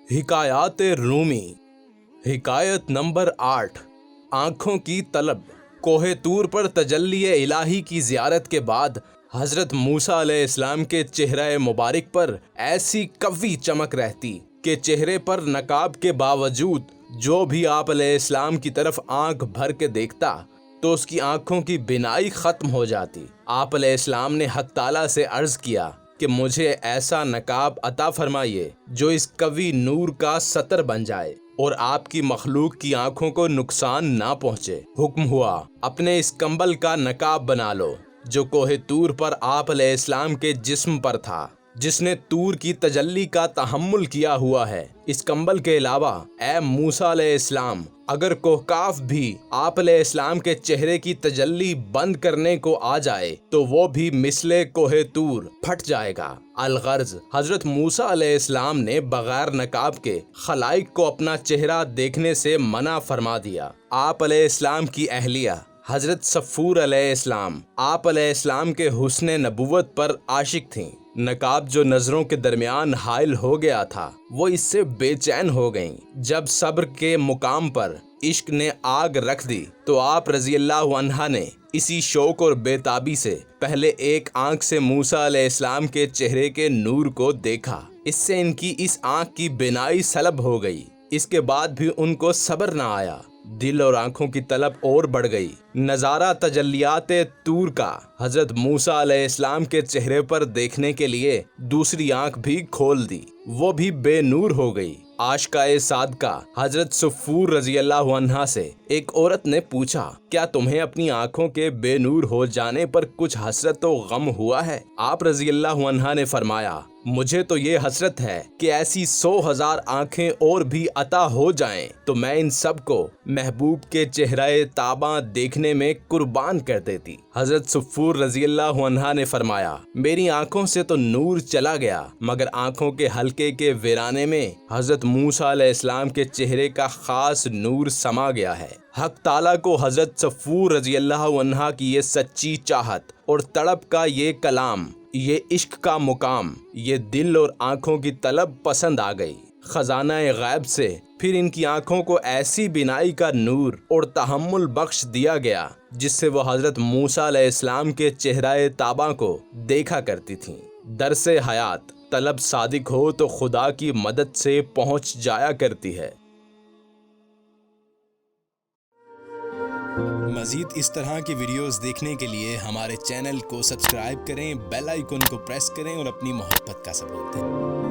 हिकायात रूमी हिकायत number 8 आंखों की तलब। कोहे तूर पर तजल्ली इलाही की ज़ियारत के बाद हज़रत मूसा अलैहिस्सलाम के चेहरे मुबारक पर ऐसी कवी चमक रहती कि चेहरे पर नकाब के बावजूद जो भी आप अलैहिस्सलाम की तरफ आंख भर के देखता तो उसकी आंखों की बिनाई ख़त्म हो जाती। आप अलैहिस्सलाम ने हक़ ताला से अर्ज़ किया कि मुझे ऐसा नकाब अता फरमाइए जो इस कवी नूर का सतर बन जाए और आपकी मखलूक की आंखों को नुकसान ना पहुँचे। हुक्म हुआ, अपने इस कंबल का नकाब बना लो जो कोहे तूर पर आप अलैहिस्सलाम के जिस्म पर था, जिसने तूर की तजल्ली का तहम्मुल किया हुआ है। इस कंबल के अलावा ए मूसा अलैहिस्सलाम, अगर कोहकाफ भी आप अलैहिस्सलाम के चेहरे की तजल्ली बंद करने को आ जाए तो वो भी मिसले कोहे तूर फट जाएगा। अलगर्ज हजरत मूसा अलैहिस्सलाम ने बगैर नकाब के खलाइक को अपना चेहरा देखने से मना फरमा दिया। आप अलैहिस्सलाम की अहलिया हजरत सफ़ूर अलैहिस्सलाम आप अलैहिस्सलाम के हुस्न नबुव्वत पर आशिक थीं। नकाब जो नजरों के दरमियान हाइल हो गया था वो इससे बेचैन हो गईं। जब सब्र के मुकाम पर इश्क ने आग रख दी तो आप रज़ी अल्लाह अन्हा ने इसी शौक और बेताबी से पहले एक आंख से मूसा अलैहिस्सलाम के चेहरे के नूर को देखा। इससे इनकी इस आंख की बिनाई सलब हो गई। इसके बाद भी उनको सब्र न आया। दिल और आंखों की तलब और बढ़ गई। नज़ारा तजल्लियात तूर का हजरत मूसा अलैहिस्सलाम के चेहरे पर देखने के लिए दूसरी आंख भी खोल दी, वो भी बेनूर हो गई। आशिकाए सादका हजरत सफ़ूर रज़ी अल्लाह अन्हा से एक औरत ने पूछा, क्या तुम्हें अपनी आंखों के बेनूर हो जाने पर कुछ हसरत व गम हुआ है? आप रज़ी अल्लाह अन्हा ने फरमाया, मुझे तो ये हसरत है कि ऐसी 100,000 आंखें और भी अता हो जाएं तो मैं इन सब को महबूब के चेहरे ताबा देखने में कुर्बान कर देती। हजरत सफ़ूर रज़ी अल्लाह अन्हा ने फरमाया, मेरी आंखों से तो नूर चला गया मगर आंखों के हल्के के वीराने में हजरत मूसा अलैहिस्सलाम के चेहरे का खास नूर समा गया है। हक ताला को हजरत सफ़ूर रज़ी अल्लाह अन्हा की ये सच्ची चाहत और तड़प का ये कलाम, ये इश्क का मुकाम, ये दिल और आंखों की तलब पसंद आ गई। खजाना गैब से फिर इनकी आंखों को ऐसी बिनाई का नूर और तहम्मुल बख्श दिया गया जिससे वो हजरत मूसा अलैहिस्सलाम के चेहरे ताबा को देखा करती थीं। दरसे हयात तलब सादिक हो तो खुदा की मदद से पहुंच जाया करती है। मज़ीद इस तरह की वीडियोस देखने के लिए हमारे चैनल को सब्सक्राइब करें, बेल आइकन को प्रेस करें और अपनी मोहब्बत का सबूत दें।